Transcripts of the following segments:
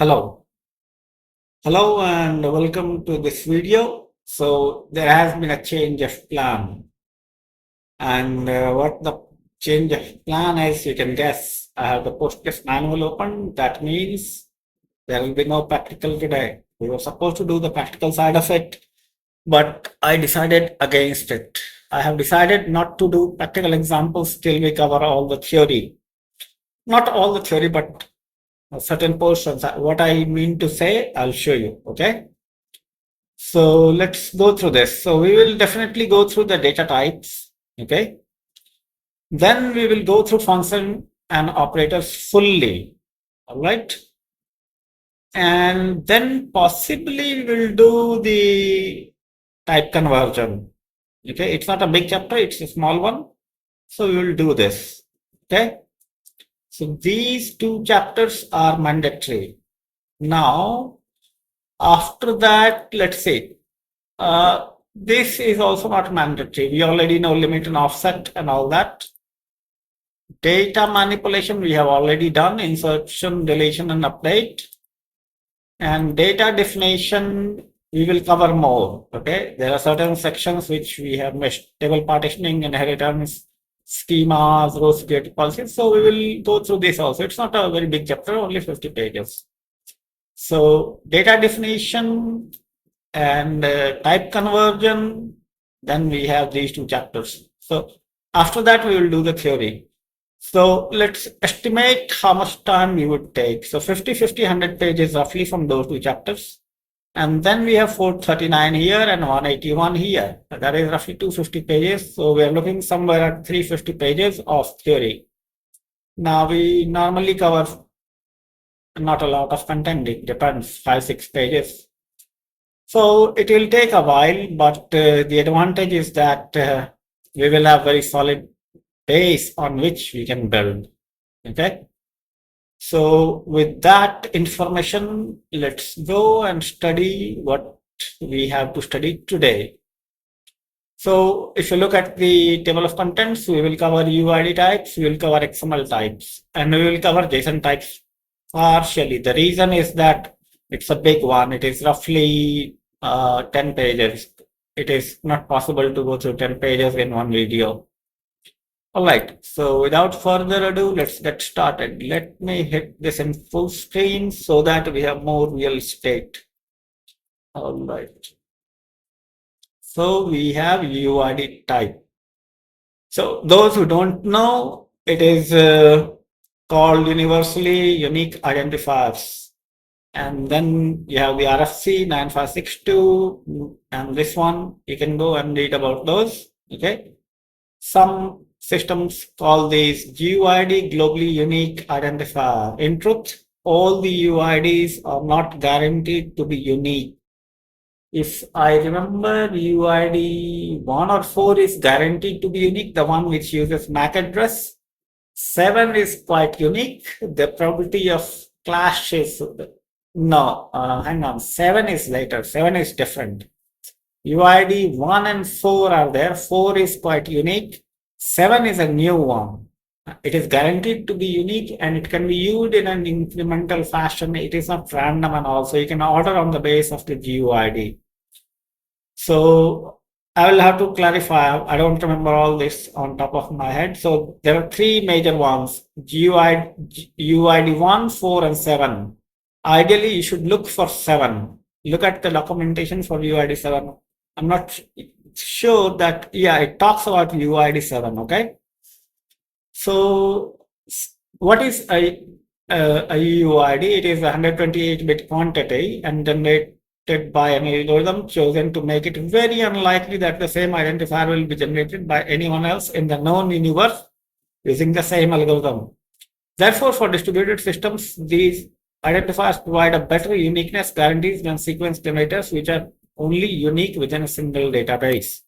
Hello. Hello and welcome to this video. So there has been a change of plan, and what the change of plan is, you can guess. I have the Postgres manual open. That means there will be no practical today. We were supposed to do the practical side of it, but I decided against it. I have decided not to do practical examples till we cover all the theory. Not all the theory, but certain portions. What I mean to say, I'll show you. Okay. So let's go through this. So we will definitely go through the data types. Okay. Then we will go through function and operators fully. All right. And then possibly we'll do the type conversion. Okay. It's not a big chapter, it's a small one. So we will do this. Okay. So these two chapters are mandatory. Now, after that, let's see. This is also not mandatory. We already know limit and offset and all that. Data manipulation we have already done, insertion, deletion, and update. And data definition we will cover more. Okay, there are certain sections which we have meshed: table partitioning, inheritance, schemas, row security policies. So we will go through this also. It's not a very big chapter, only 50 pages. So data definition and type conversion, then we have these two chapters. So after that we will do the theory. So let's estimate how much time we would take. So 50, 50, 100 pages roughly from those two chapters. And then we have 439 here and 181 here. That is roughly 250 pages. So we are looking somewhere at 350 pages of theory. Now we normally cover not a lot of content. It depends, 5, 6 pages. So it will take a while, but the advantage is that we will have very solid base on which we can build. Okay. So with that information, let's go and study what we have to study today. So if you look at the table of contents, we will cover UUID types, we will cover XML types, and we will cover JSON types partially. The reason is that it's a big one. It is roughly 10 pages. It is not possible to go through 10 pages in one video. All right, so without further ado, let's get started. Let me hit this in full screen so that we have more real estate. All right. So we have UUID type. So those who don't know, it is called universally unique identifiers. And then you have the RFC 9562, and this one, you can go and read about those. Okay. Some systems call these UUID globally unique identifier. In truth, all the UUIDs are not guaranteed to be unique. If I remember, UUID 1 or 4 is guaranteed to be unique, the one which uses MAC address. 7 is quite unique. The probability of clash is no, hang on. 7 is later. 7 is different. UUID 1 and 4 are there. 4 is quite unique. 7 is a new one. It is guaranteed to be unique and it can be used in an incremental fashion. It is not random and also you can order on the base of the GUID. So I will have to clarify. I don't remember all this on top of my head. So there are three major ones: UUID 1, 4, and 7. Ideally, you should look for 7. Look at the documentation for UUID 7. I'm not sure that, yeah, it talks about UUID 7, okay? So what is a UUID? It is a 128-bit quantity and generated by an algorithm chosen to make it very unlikely that the same identifier will be generated by anyone else in the known universe using the same algorithm. Therefore, for distributed systems, these identifiers provide a better uniqueness guarantees than sequence generators, which are only unique within a single database.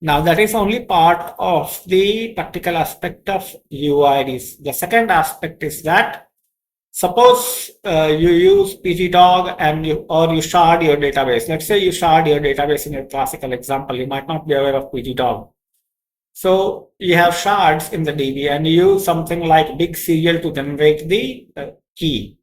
Now, that is only part of the practical aspect of UUIDs. The second aspect is that suppose you use pgdog and you shard your database. Let's say you shard your database in your classical example. You might not be aware of pgdog. So you have shards in the DB and you use something like big serial to generate the key.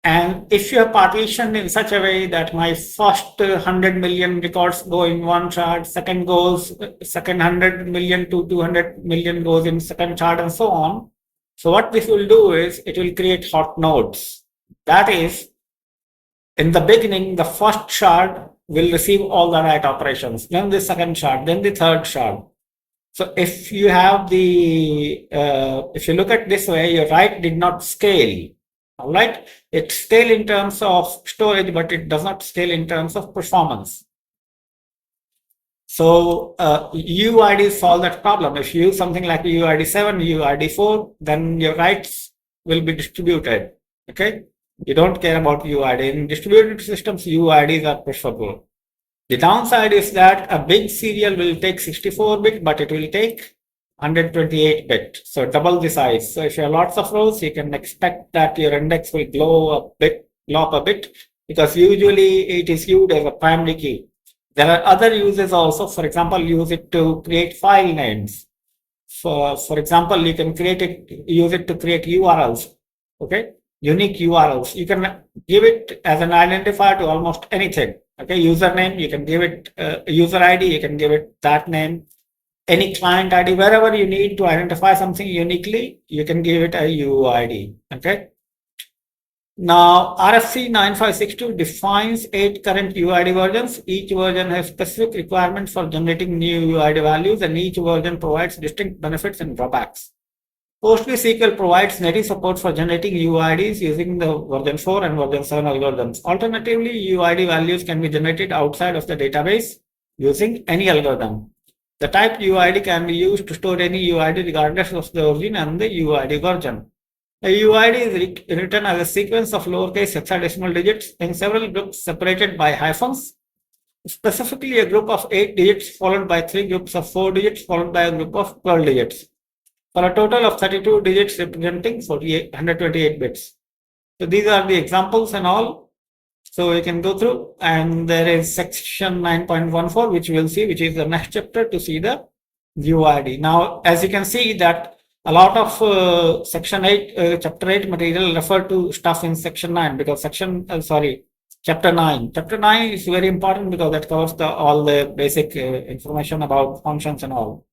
And if you have partitioned in such a way that my first 100 million records go in one chart, second 100 million to 200 million goes in second chart, and so on. So what this will do is it will create hot nodes. That is, in the beginning, the first shard will receive all the write operations, then the second shard, then the third shard. So if you have if you look at this way, your write did not scale. All right, it scale in terms of storage, but it does not scale in terms of performance. So UUID solve that problem. If you use something like UUID 7, UUID 4, then your writes will be distributed. Okay, you don't care about UUID. In distributed systems, UUIDs are preferable. The downside is that a big serial will take 64-bit, but it will take 128-bit, so double the size. So if you have lots of rows, you can expect that your index will blow up a bit, because usually it is used as a primary key. There are other uses also. For example, use it to create file names. For example, you can use it to create URLs. Okay, unique URLs. You can give it as an identifier to almost anything. Okay, username, you can give it user ID, you can give it that name. Any client ID, wherever you need to identify something uniquely, you can give it a UUID. Okay. Now, RFC 9562 defines 8 current UUID versions. Each version has specific requirements for generating new UUID values, and each version provides distinct benefits and drawbacks. PostgreSQL provides native support for generating UUIDs using the version 4 and version 7 algorithms. Alternatively, UUID values can be generated outside of the database using any algorithm. The type UUID can be used to store any UUID regardless of the origin and the UUID version. A UUID is written as a sequence of lowercase hexadecimal digits in several groups separated by hyphens, specifically a group of 8 digits followed by 3 groups of 4 digits followed by a group of 12 digits, for a total of 32 digits representing 128 bits. So these are the examples and all. So you can go through, and there is section 9.14, which we'll see, which is the next chapter to see the UUID. Now, as you can see that a lot of section 8, chapter 8 material refer to stuff in section 9, because chapter 9. Chapter 9 is very important because that covers all the basic information about functions and all.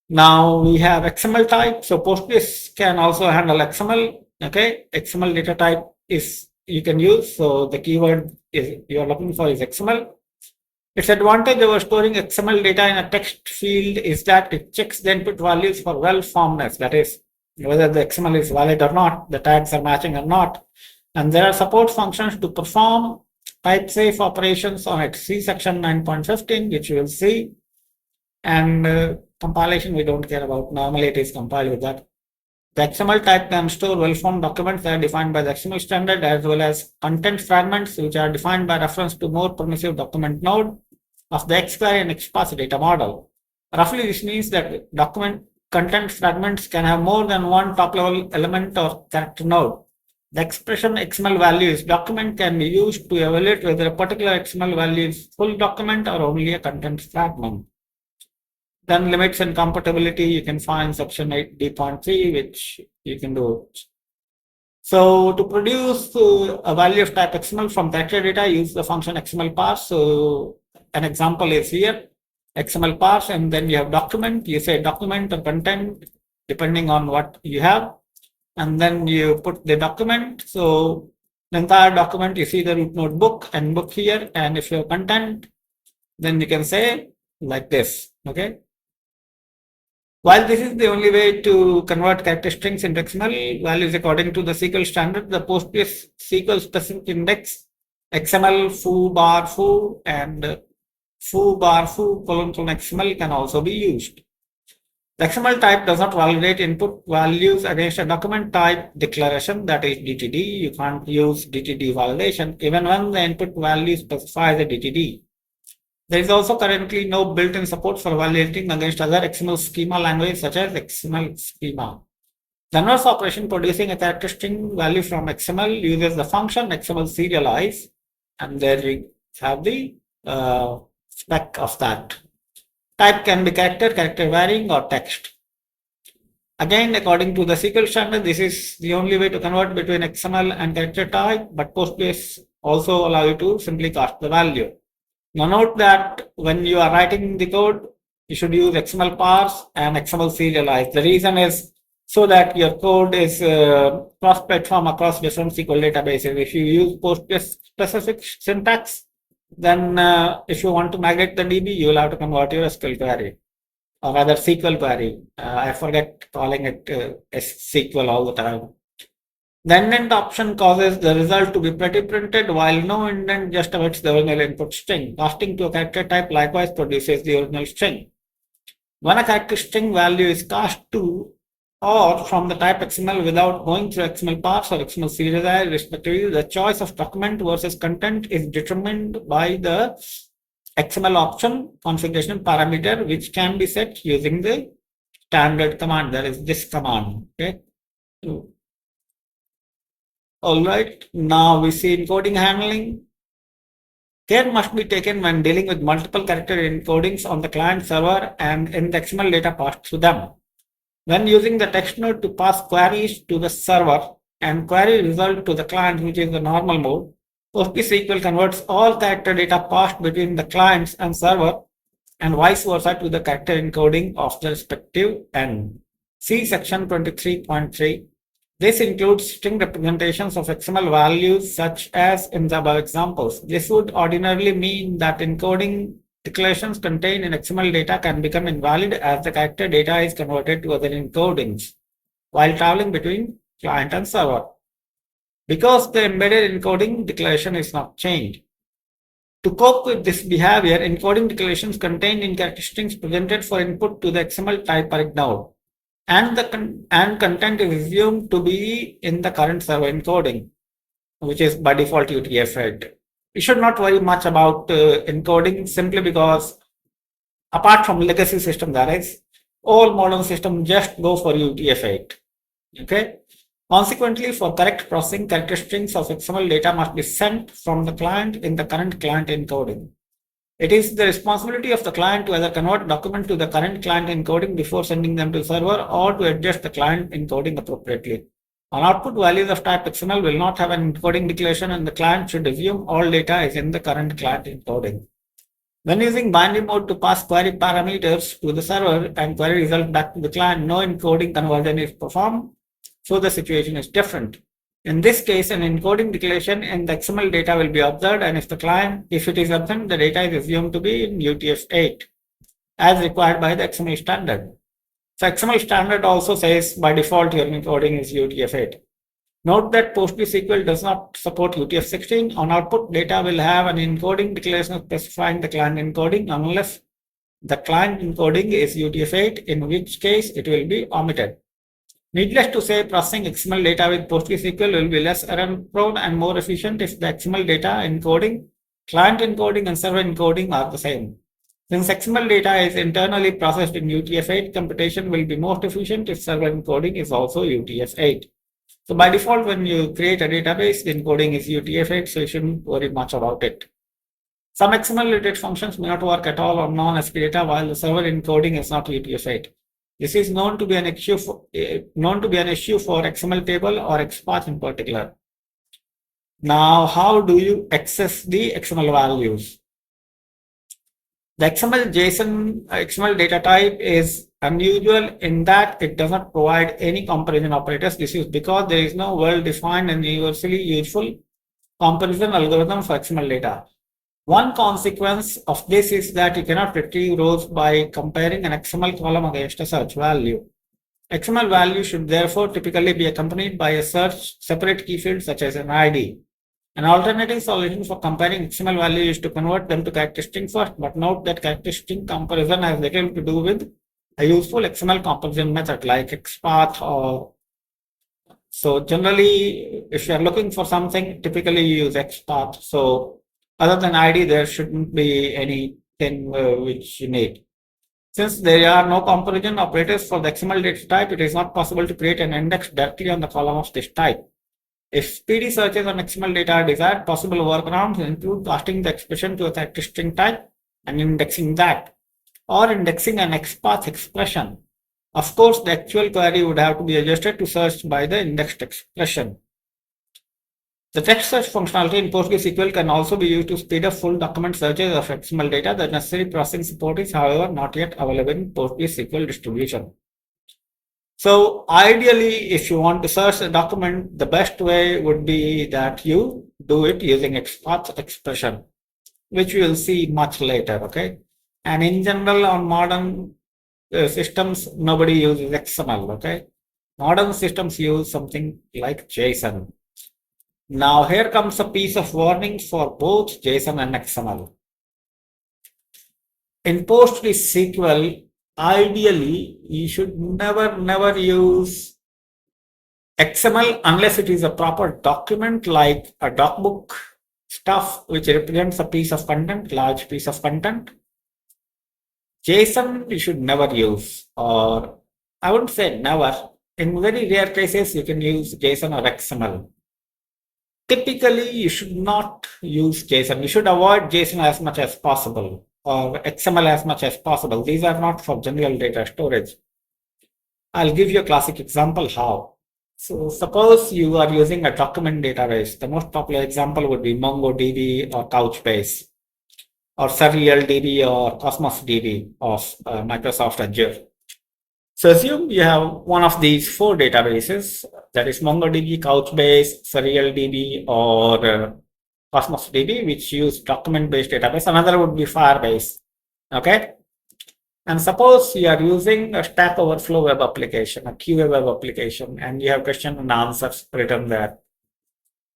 Now we have XML type. So Postgres can also handle XML. Okay, XML data type is you can use. So the keyword is you are looking for is XML. Its advantage over storing XML data in a text field is that it checks the input values for well-formedness. That is, whether the XML is valid or not, the tags are matching or not. And there are support functions to perform type safe operations on it. See section 9.15, which you will see. And compilation we don't care about. Normally it is compiled with that. The XML type can store well-formed documents that are defined by the XML standard, as well as content fragments, which are defined by reference to more permissive document node of the XQuery and XPath data model. Roughly, this means that document content fragments can have more than one top-level element or character node. The expression XML value is document can be used to evaluate whether a particular XML value is full document or only a content fragment. Then limits and compatibility, you can find section 8D.3, which you can do. So to produce a value of type XML from character data, use the function XML parse. So an example is here, XML parse, and then you have document. You say document or content, depending on what you have. And then you put the document. So the entire document, you see the root node book and book here. And if you have content, then you can say like this, okay? While this is the only way to convert character strings into XML values according to the SQL standard, the PostgreSQL specific index XML foo bar foo and foo bar foo colon XML can also be used. The XML type does not validate input values against a document type declaration, that is DTD. You can't use DTD validation even when the input value specifies a DTD. There is also currently no built-in support for validating against other XML schema languages such as XML schema. The inverse operation producing a character string value from XML uses the function XML serialize, and there you have the spec of that. Type can be character, character varying, or text. Again, according to the SQL standard, this is the only way to convert between XML and character type, but Postgres also allow you to simply cast the value. Now note that when you are writing the code, you should use XML parse and XML serialize. The reason is so that your code is cross-platform across different SQL databases. If you use Postgres-specific syntax, then if you want to migrate the DB, you will have to convert your SQL query, or rather SQL query. I forget calling it SQL all the time. The indent option causes the result to be pretty-printed, while no indent just awaits the original input string. Casting to a character type likewise produces the original string. When a character string value is cast to or from the type XML without going through XML parse or XML serialize respectively, the choice of document versus content is determined by the XML option configuration parameter, which can be set using the standard command, that is this command. Okay. All right, now we see encoding handling. Care must be taken when dealing with multiple character encodings on the client server and in the XML data passed through them. When using the text node to pass queries to the server and query result to the client, which is the normal mode, PostgreSQL converts all character data passed between the clients and server and vice versa to the character encoding of the respective end. See section 23.3. This includes string representations of XML values such as in the above examples. This would ordinarily mean that encoding declarations contained in XML data can become invalid as the character data is converted to other encodings while traveling between client and server, because the embedded encoding declaration is not changed. To cope with this behavior, encoding declarations contained in character strings presented for input to the XML type are ignored, and content is assumed to be in the current server encoding, which is by default UTF-8. You should not worry much about encoding, simply because apart from legacy system, that is, all modern systems just go for UTF-8. Okay. Consequently, for correct processing, character strings of XML data must be sent from the client in the current client encoding. It is the responsibility of the client to either convert document to the current client encoding before sending them to server, or to adjust the client encoding appropriately. On output, values of type XML will not have an encoding declaration, and the client should assume all data is in the current client encoding. When using binary mode to pass query parameters to the server and query result back to the client, no encoding conversion is performed, so the situation is different. In this case, an encoding declaration in the XML data will be observed, and if it is absent, the data is assumed to be in UTF-8 as required by the XML standard. So XML standard also says by default your encoding is UTF-8. Note that PostgreSQL does not support UTF-16. On output, data will have an encoding declaration specifying the client encoding unless the client encoding is UTF-8, in which case it will be omitted. Needless to say, processing XML data with PostgreSQL will be less error-prone and more efficient if the XML data encoding, client encoding, and server encoding are the same. Since XML data is internally processed in UTF-8, computation will be most efficient if server encoding is also UTF-8. So by default, when you create a database, the encoding is UTF-8, so you shouldn't worry much about it. Some XML-related functions may not work at all on non-ASCII data, while the server encoding is not UTF-8. This is known to be an issue for XML table or XPath in particular. Now, how do you access the XML values? The XML data type is unusual in that it does not provide any comparison operators. This is because there is no well-defined and universally useful comparison algorithm for XML data. One consequence of this is that you cannot retrieve rows by comparing an XML column against a search value. XML value should therefore typically be accompanied by a separate key field such as an ID. An alternative solution for comparing XML values is to convert them to character string first, but note that character string comparison has little to do with a useful XML comparison method like XPath or. So generally, if you are looking for something, typically you use XPath. So other than ID, there shouldn't be anything which you need. Since there are no comparison operators for the XML data type, it is not possible to create an index directly on the column of this type. If speedy searches on XML data are desired, possible workarounds include casting the expression to a character string type and indexing that, or indexing an XPath expression. Of course, the actual query would have to be adjusted to search by the indexed expression. The text search functionality in PostgreSQL can also be used to speed up full document searches of XML data. The necessary processing support is, however, not yet available in PostgreSQL distribution. So ideally, if you want to search a document, the best way would be that you do it using export expression, which we will see much later, okay? And in general, on modern systems, nobody uses XML, okay? Modern systems use something like JSON. Now here comes a piece of warning for both JSON and XML. In PostgreSQL, ideally, you should never use XML unless it is a proper document like a docbook stuff which represents a piece of content, large piece of content. JSON you should never use, or I wouldn't say never. In very rare cases, you can use JSON or XML. Typically, you should not use JSON. You should avoid JSON as much as possible, or XML as much as possible. These are not for general data storage. I'll give you a classic example how. So suppose you are using a document database. The most popular example would be MongoDB or Couchbase or SerialDB or Cosmos DB of Microsoft Azure. So assume you have one of these four databases, that is MongoDB, Couchbase, SerialDB, or Cosmos DB, which use document-based database. Another would be Firebase. Okay. And suppose you are using a Stack Overflow web application, a QA web application, and you have question and answers written there.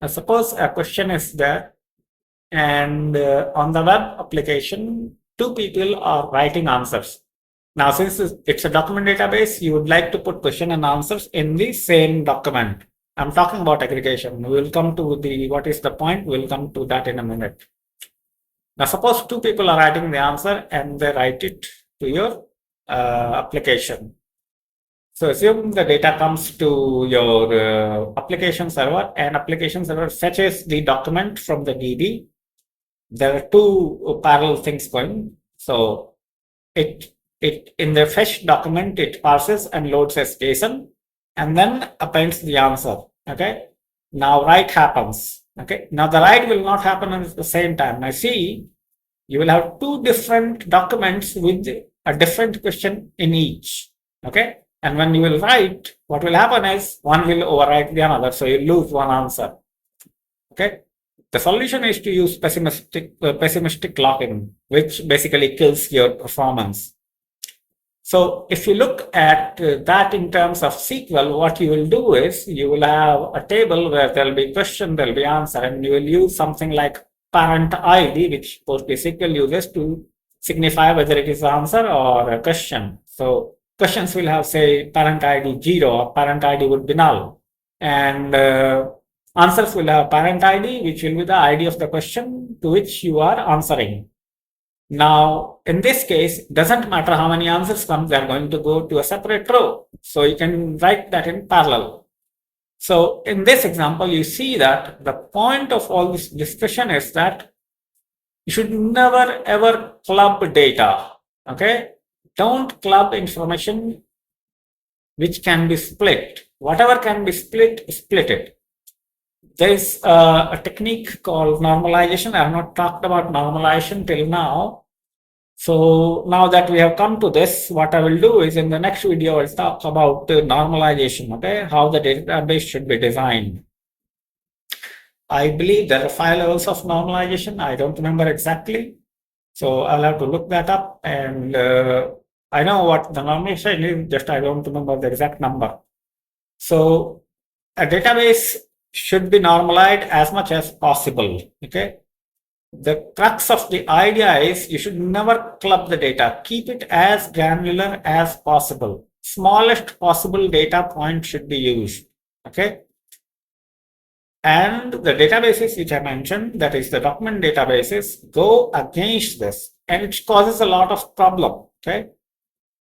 Now suppose a question is there, and on the web application, two people are writing answers. Now, since it's a document database, you would like to put question and answers in the same document. I'm talking about aggregation. We will come to what is the point. We'll come to that in a minute. Now, suppose two people are writing the answer and they write it to your application. So assume the data comes to your application server, and application server fetches the document from the DB. There are two parallel things going. So it in the fetch document, it parses and loads as JSON and then appends the answer. Okay. Now write happens. Okay. Now the write will not happen at the same time. Now see, you will have two different documents with a different question in each. Okay. And when you will write, what will happen is one will overwrite the another. So you lose one answer. Okay. The solution is to use pessimistic locking, which basically kills your performance. So if you look at that in terms of SQL, what you will do is you will have a table where there will be question, there will be answer, and you will use something like parent ID, which PostgreSQL uses to signify whether it is answer or a question. So questions will have, say, parent ID 0 or parent ID would be null. And answers will have parent ID, which will be the ID of the question to which you are answering. Now, in this case, it doesn't matter how many answers come, they're going to go to a separate row. So you can write that in parallel. So in this example, you see that the point of all this discussion is that you should never ever club data. Okay. Don't club information which can be split. Whatever can be split, split it. There is a technique called normalization. I have not talked about normalization till now. So now that we have come to this, what I will do is in the next video, I'll talk about normalization, okay? How the database should be designed. I believe there are 5 levels of normalization. I don't remember exactly. So I'll have to look that up. And I know what the normalization is, just I don't remember the exact number. So a database should be normalized as much as possible, okay? The crux of the idea is you should never club the data. Keep it as granular as possible. Smallest possible data point should be used. Okay. And the databases which I mentioned, that is the document databases, go against this, and it causes a lot of problem. Okay.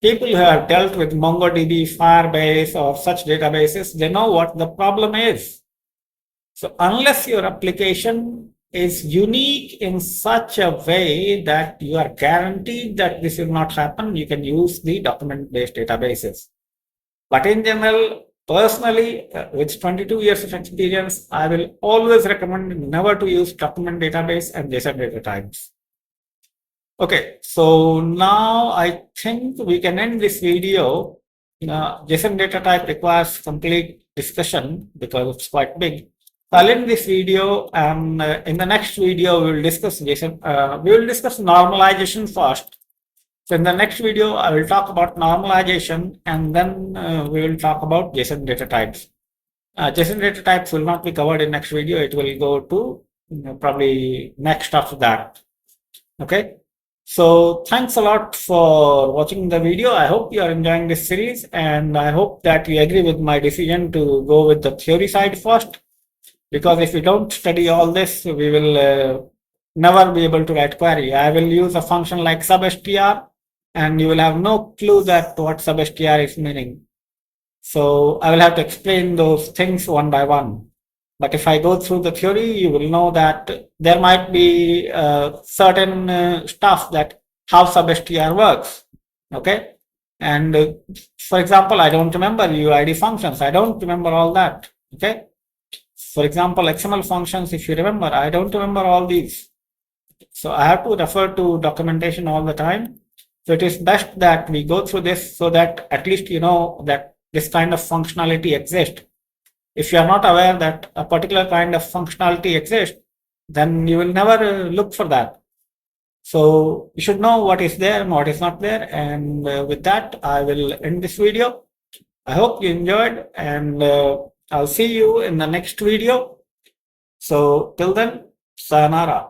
People who have dealt with MongoDB, Firebase, or such databases, they know what the problem is. So unless your application is unique in such a way that you are guaranteed that this will not happen, you can use the document-based databases. But in general, personally, with 22 years of experience, I will always recommend never to use document database and JSON data types. Okay, so now I think we can end this video. JSON data type requires complete discussion because it's quite big. I'll end this video, and in the next video we will discuss JSON. We will discuss normalization first. So in the next video, I will talk about normalization, and then we will talk about JSON data types. JSON data types will not be covered in next video. It will go to probably next after that. Okay. So thanks a lot for watching the video. I hope you are enjoying this series, and I hope that you agree with my decision to go with the theory side first, because if we don't study all this, we will never be able to write query. I will use a function like substr, and you will have no clue that what substr is meaning. So I will have to explain those things one by one. But if I go through the theory, you will know that there might be certain stuff that how substr works. Okay. And for example, I don't remember UUID functions. I don't remember all that. Okay. For example, XML functions, if you remember, I don't remember all these. So I have to refer to documentation all the time. So it is best that we go through this so that at least you know that this kind of functionality exists. If you are not aware that a particular kind of functionality exists, then you will never look for that. So you should know what is there and what is not there. And with that, I will end this video. I hope you enjoyed, and I'll see you in the next video. So till then, sayonara.